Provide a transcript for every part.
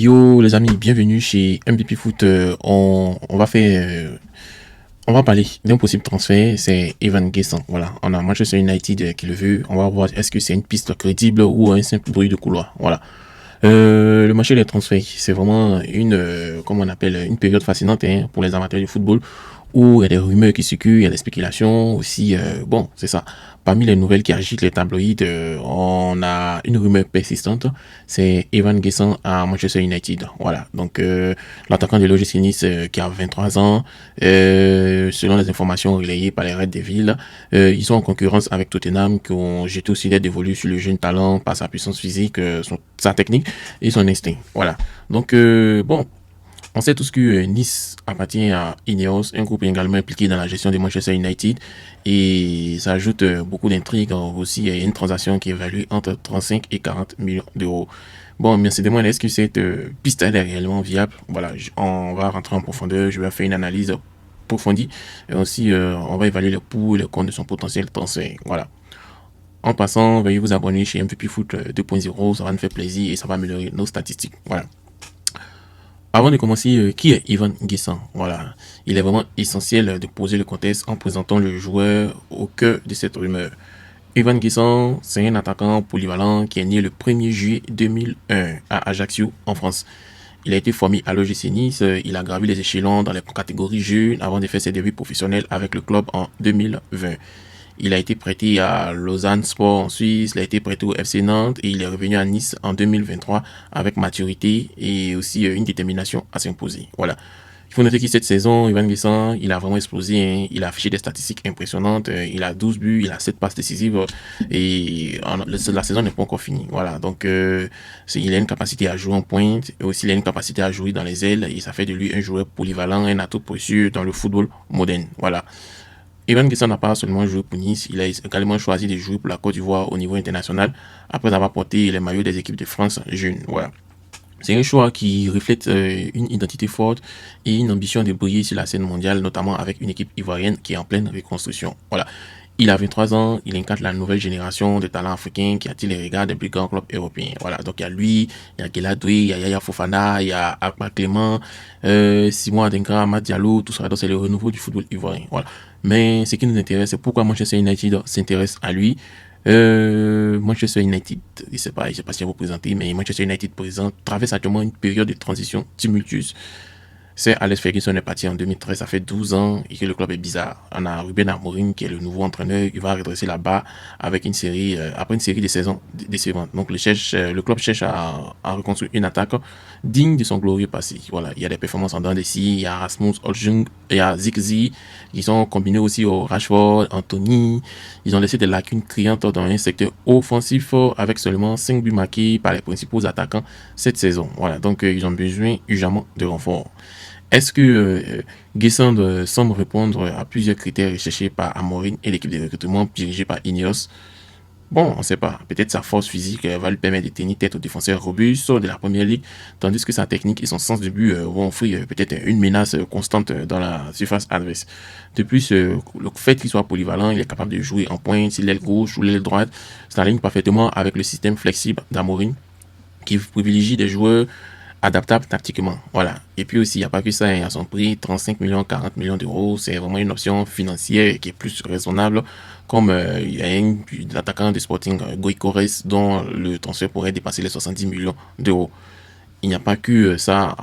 Yo les amis, bienvenue chez MVP Foot. On va parler d'un possible transfert, c'est Evan Gerson. Voilà, on a Manchester United qui le veut. On va voir est-ce que c'est une piste crédible ou un simple bruit de couloir. Voilà. Le marché des transferts, c'est vraiment comment on appelle, une période fascinante pour les amateurs du football où il y a des rumeurs qui circulent, il y a des spéculations aussi. Bon, c'est ça. Parmi les nouvelles qui agitent les tabloïds, on a une rumeur persistante, c'est Evan Gerson à Manchester United. Voilà, donc l'attaquant de l'OGC Nice qui a 23 ans, selon les informations relayées par les Red Devils, ils sont en concurrence avec Tottenham qui ont jeté aussi des dévolus sur le jeune talent par sa puissance physique, sa technique et son instinct. Voilà, donc bon. On sait tous que Nice appartient à Ineos, un groupe également impliqué dans la gestion de Manchester United, et ça ajoute beaucoup d'intrigues. Aussi, il y a une transaction qui est évaluée entre 35 et 40 millions d'euros. Bon, mais c'est demandé, est-ce que cette piste est réellement viable? Voilà, on va rentrer en profondeur, je vais faire une analyse approfondie, et aussi on va évaluer le pour et le contre de son potentiel transfert. Voilà. En passant, veuillez vous abonner chez MVP Foot 2.0, ça va nous faire plaisir et ça va améliorer nos statistiques. Voilà. Avant de commencer, qui est Evan Gerson? Voilà, il est vraiment essentiel de poser le contexte en présentant le joueur au cœur de cette rumeur. Evan Gerson, c'est un attaquant polyvalent qui est né le 1er juillet 2001 à Ajaccio, en France. Il a été formé à l'OGC Nice, il a gravi les échelons dans les catégories jeunes avant de faire ses débuts professionnels avec le club en 2020. Il a été prêté à Lausanne Sport en Suisse, il a été prêté au FC Nantes et il est revenu à Nice en 2023 avec maturité et aussi une détermination à s'imposer. Voilà. Il faut noter que cette saison, Evan Gerson, il a vraiment explosé. Il a affiché des statistiques impressionnantes. Il a 12 buts, il a 7 passes décisives et la saison n'est pas encore finie. Voilà. Donc, il a une capacité à jouer en pointe et aussi il a une capacité à jouer dans les ailes et ça fait de lui un joueur polyvalent, un atout précieux dans le football moderne. Voilà. Evan Gerson n'a pas seulement joué pour Nice, il a également choisi de jouer pour la Côte d'Ivoire au niveau international après avoir porté les maillots des équipes de France jeunes. Voilà. C'est un choix qui reflète une identité forte et une ambition de briller sur la scène mondiale, notamment avec une équipe ivoirienne qui est en pleine reconstruction. Voilà. Il a 23 ans, il incarne la nouvelle génération de talents africains qui attire les regards des plus grands clubs européens. Voilà, donc il y a lui, il y a Guéladoué, il y a Yaya Fofana, il y a Akma Clément, Simon Adengra, Amad Diallo, tout ça. Donc c'est le renouveau du football ivoirien. Voilà. Mais ce qui nous intéresse, c'est pourquoi Manchester United s'intéresse à lui. Manchester United, je sais pas si vous présenter, mais Manchester United traverse actuellement une période de transition tumultueuse. C'est Alex Ferguson est parti en 2013, ça fait 12 ans et que le club est bizarre. On a Ruben Amorim qui est le nouveau entraîneur, il va redresser là-bas avec une série, après une série de saisons décevantes. Donc le club cherche à reconstruire une attaque digne de son glorieux passé. Voilà, il y a des performances en dents de scie, il y a Rasmus Højlund, il y a Zirkzee, qui sont combinés aussi au Rashford, Anthony. Ils ont laissé des lacunes criantes dans un secteur offensif avec seulement 5 buts marqués par les principaux attaquants cette saison. Voilà, donc ils ont besoin urgemment de renfort. Est-ce que Gerson semble répondre à plusieurs critères recherchés par Amorim et l'équipe de recrutement dirigée par Ineos? Bon, on ne sait pas. Peut-être sa force physique va lui permettre de tenir tête aux défenseurs robustes de la première ligue, tandis que sa technique et son sens du but vont offrir peut-être une menace constante dans la surface adverse. De plus, le fait qu'il soit polyvalent, il est capable de jouer en pointe, sur l'aile gauche ou l'aile droite, s'aligne parfaitement avec le système flexible d'Amorim qui privilégie des joueurs adaptable tactiquement. Voilà. Et puis aussi, il n'y a pas que ça, à son prix, 35 millions, 40 millions d'euros, c'est vraiment une option financière qui est plus raisonnable, comme il y a un attaquant de Sporting, Goïkores, dont le transfert pourrait dépasser les 70 millions d'euros. Il n'y a pas que ça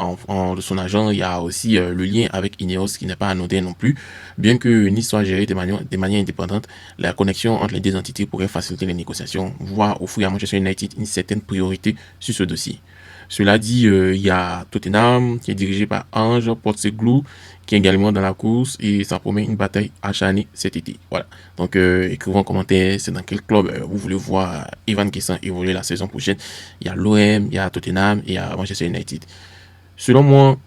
de son agent, il y a aussi le lien avec Ineos qui n'est pas anodin non plus. Bien que Nice soit géré de manière indépendante, la connexion entre les deux entités pourrait faciliter les négociations, voire offrir à Manchester United une certaine priorité sur ce dossier. Cela dit, il y a Tottenham qui est dirigé par Ange Postecoglou qui est également dans la course et ça promet une bataille acharnée cet été. Voilà. Donc, écrivez en commentaire, c'est dans quel club vous voulez voir Evan Gerson évoluer la saison prochaine. Il y a l'OM, il y a Tottenham et il y a Manchester United. Selon moi,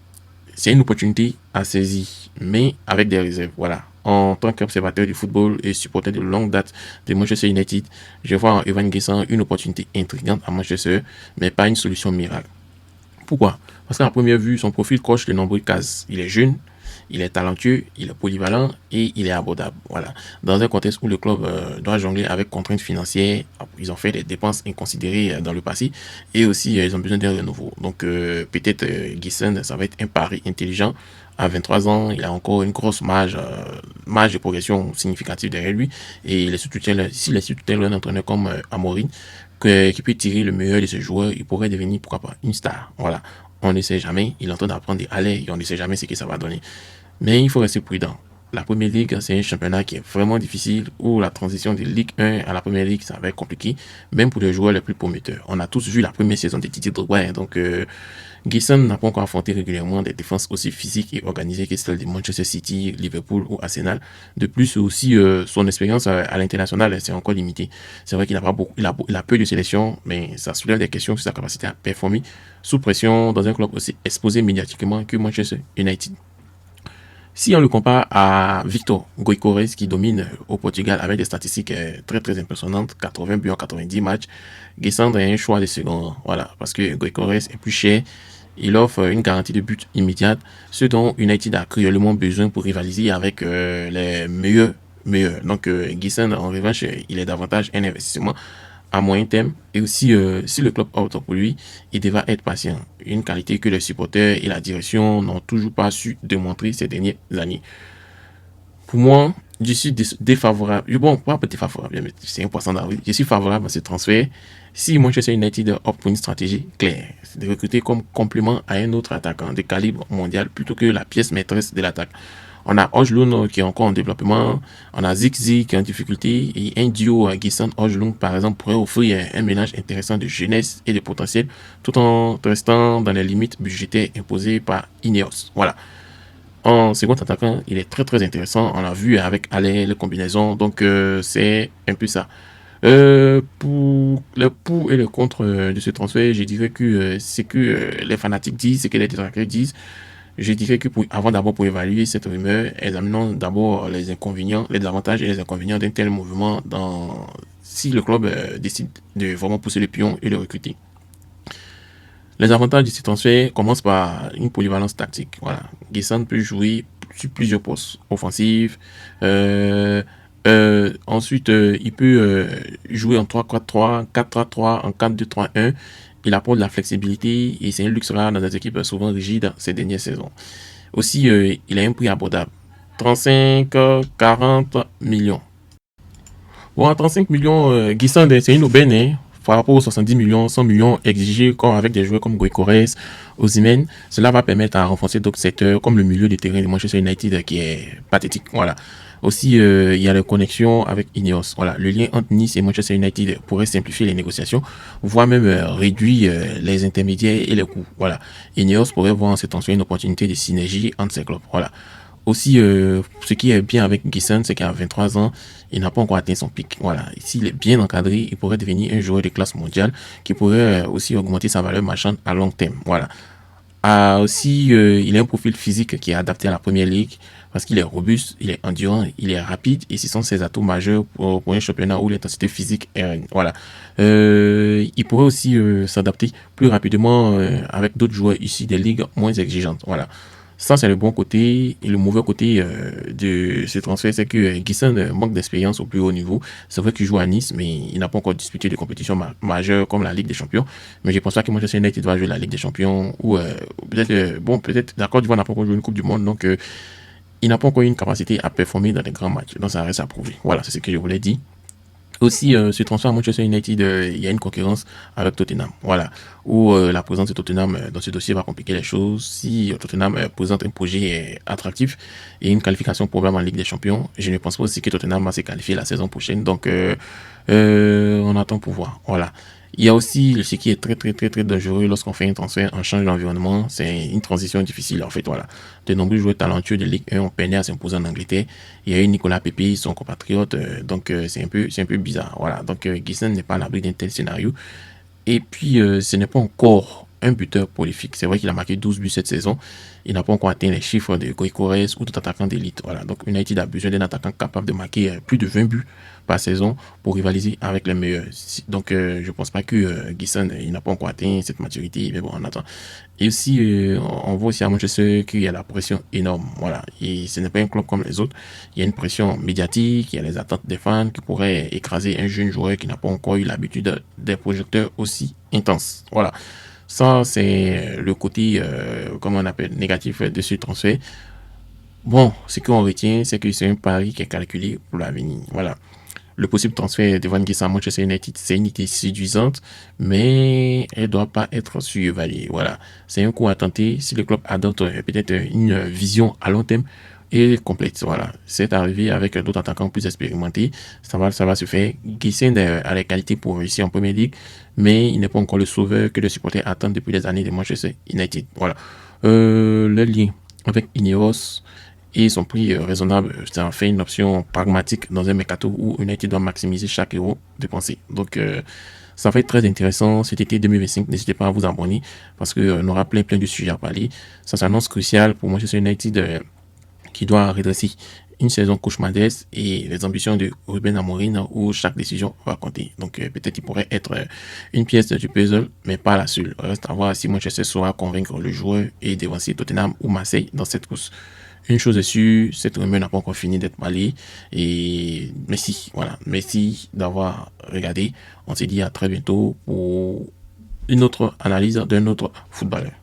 c'est une opportunité à saisir, mais avec des réserves. Voilà. En tant qu'observateur du football et supporter de longue date de Manchester United, je vois en Evan Gerson une opportunité intrigante à Manchester, mais pas une solution miracle. Pourquoi? Parce qu'à première vue, son profil coche de nombreuses cases. Il est jeune, Il est talentueux, il est polyvalent et il est abordable. Voilà. Dans un contexte où le club doit jongler avec contraintes financières, ils ont fait des dépenses inconsidérées dans le passé et aussi ils ont besoin d'un renouveau. Donc peut-être Giessen, ça va être un pari intelligent. À 23 ans, il a encore une grosse marge de progression significative derrière lui. Et il est s'il est sous tutelle d'un entraîneur comme Amorim, qui peut tirer le meilleur de ce joueur, il pourrait devenir, pourquoi pas, une star. Voilà. On ne sait jamais. Il est en train d'apprendre des allées et on ne sait jamais ce que ça va donner. Mais il faut rester prudent. La Première Ligue, c'est un championnat qui est vraiment difficile, où la transition de Ligue 1 à la Première Ligue, ça va être compliqué, même pour les joueurs les plus prometteurs. On a tous vu la première saison de Didier Drogba, donc Giessen n'a pas encore affronté régulièrement des défenses aussi physiques et organisées que celles de Manchester City, Liverpool ou Arsenal. De plus, aussi, son expérience à l'international, c'est encore limité. C'est vrai qu'il n'a pas beaucoup, il a peu de sélections, mais ça soulève des questions sur sa capacité à performer sous pression dans un club aussi exposé médiatiquement que Manchester United. Si on le compare à Victor Gyökeres qui domine au Portugal avec des statistiques très très impressionnantes, 80 buts en 90 matchs, Giessen est un choix de second rang. Voilà, parce que Gyökeres est plus cher, il offre une garantie de but immédiate, ce dont United a cruellement besoin pour rivaliser avec les meilleurs. Donc Giessen, en revanche, il est davantage un investissement à moyen terme. Et aussi, si le club opte pour lui, il devra être patient. Une qualité que les supporters et la direction n'ont toujours pas su démontrer ces dernières années. Pour moi, je suis défavorable. Bon, pas défavorable, mais c'est un poisson d'avril. Je suis favorable à ce transfert. Si Manchester United opte pour une stratégie claire, c'est de recruter comme complément à un autre attaquant de calibre mondial plutôt que la pièce maîtresse de l'attaque. On a Højlund qui est encore en développement, on a Ziggy qui est en difficulté, et un duo Giessen-Højlund par exemple pourrait offrir un mélange intéressant de jeunesse et de potentiel tout en restant dans les limites budgétaires imposées par Ineos. Voilà. En second attaquant, il est très très intéressant. On l'a vu avec Aller, les combinaisons, donc c'est un peu ça. Pour le pour et le contre de ce transfert, je dirais que c'est que les fanatiques disent, c'est que les détracteurs disent. Je dirais que avant d'abord pour évaluer cette rumeur, examinons d'abord les inconvénients, les avantages et les inconvénients d'un tel mouvement si le club décide de vraiment pousser le pion et le recruter. Les avantages de ce transfert commencent par une polyvalence tactique. Voilà. Giessen peut jouer sur plusieurs postes offensifs. Ensuite, il peut jouer en 3-4-3, 4-3-3, en 4-2-3-1. Il apporte de la flexibilité et c'est un luxe rare dans des équipes souvent rigides ces dernières saisons. Aussi, il a un prix abordable. 35-40 millions. Bon, à 35 millions, Giessen, c'est une aubaine, hein, par rapport aux 70 millions, 100 millions exigés comme avec des joueurs comme Gyökeres, Osimhen. Cela va permettre à renforcer d'autres secteurs comme le milieu de terrain de Manchester United qui est pathétique. Voilà. Aussi, il y a la connexion avec Ineos. Voilà. Le lien entre Nice et Manchester United pourrait simplifier les négociations, voire même réduire les intermédiaires et les coûts. Voilà. Ineos pourrait voir en cette tension une opportunité de synergie entre ces clubs. Voilà. Aussi, ce qui est bien avec Giessen, c'est qu'à 23 ans, il n'a pas encore atteint son pic. Voilà. S'il est bien encadré, il pourrait devenir un joueur de classe mondiale qui pourrait aussi augmenter sa valeur marchande à long terme. Voilà. Aussi, il a un profil physique qui est adapté à la première ligue parce qu'il est robuste, il est endurant, il est rapide et ce sont ses atouts majeurs pour un championnat où l'intensité physique est... Voilà. Il pourrait aussi s'adapter plus rapidement avec d'autres joueurs ici des ligues moins exigeantes. Voilà. Ça, c'est le bon côté. Et le mauvais côté de ce transfert, c'est que Giessen manque d'expérience au plus haut niveau. C'est vrai qu'il joue à Nice, mais il n'a pas encore disputé de compétitions majeures comme la Ligue des Champions. Mais je pense pas que Manchester United va jouer la Ligue des Champions ou peut-être, peut-être, d'accord, du n'a pas encore joué une Coupe du Monde. Donc, il n'a pas encore eu une capacité à performer dans les grands matchs. Donc, ça reste à prouver. Voilà, c'est ce que je voulais dire. Aussi, ce transfert à Manchester United, il y a une concurrence avec Tottenham. Voilà. Où la présence de Tottenham dans ce dossier va compliquer les choses. Si Tottenham présente un projet attractif et une qualification probable en Ligue des Champions, je ne pense pas aussi que Tottenham va se qualifier la saison prochaine. Donc, on attend pour voir. Voilà. Il y a aussi ce qui est très très très très dangereux lorsqu'on fait un transfert, on change d'environnement, c'est une transition difficile en fait. Voilà. De nombreux joueurs talentueux de Ligue 1 ont peiné à s'imposer en Angleterre. Il y a eu Nicolas Pepe, son compatriote, donc c'est un peu bizarre. Voilà. Donc Giessen n'est pas à l'abri d'un tel scénario. Et puis ce n'est pas encore un buteur prolifique. C'est vrai qu'il a marqué 12 buts cette saison. Il n'a pas encore atteint les chiffres de Goïcoès ou d'autres attaquants d'élite. Voilà. Donc United a besoin d'un attaquant capable de marquer plus de 20 buts par saison pour rivaliser avec les meilleurs. Donc je pense pas que Gisson il n'a pas encore atteint cette maturité. Mais bon, on attend. Et aussi, on voit aussi à Manchester qu'il y a la pression énorme. Voilà. Et ce n'est pas un club comme les autres. Il y a une pression médiatique, il y a les attentes des fans qui pourraient écraser un jeune joueur qui n'a pas encore eu l'habitude des projecteurs aussi intenses. Voilà. Ça, c'est le côté, comment on appelle, négatif de ce transfert. Bon, ce qu'on retient, c'est que c'est un pari qui est calculé pour l'avenir. Voilà. Le possible transfert de Van Gaal à Manchester United, c'est une idée séduisante, mais elle ne doit pas être surévaluée. Voilà. C'est un coup à tenter si le club adopte peut-être une vision à long terme et complète. Voilà. C'est arrivé avec d'autres attaquants plus expérimentés. Ça va se faire. Gissen a les qualités pour réussir en Premier League, mais il n'est pas encore le sauveur que les supporters attendent depuis des années de Manchester United. Voilà. Le lien avec Ineos et son prix raisonnable, ça en fait une option pragmatique dans un mercato où United doit maximiser chaque euro dépensé. Donc, ça va être très intéressant cet été 2025. N'hésitez pas à vous abonner parce qu'on aura plein de sujets à parler. Ça s'annonce crucial pour Manchester United qui doit redresser une saison cauchemardesque et les ambitions de Ruben Amorim où chaque décision va compter. Donc peut-être il pourrait être une pièce du puzzle, mais pas la seule. Reste à voir si Manchester saura convaincre le joueur et devancer Tottenham ou Marseille dans cette course. Une chose est sûre, cette rumeur n'a pas encore fini d'être balayée. Et merci, voilà. Merci d'avoir regardé. On se dit à très bientôt pour une autre analyse d'un autre footballeur.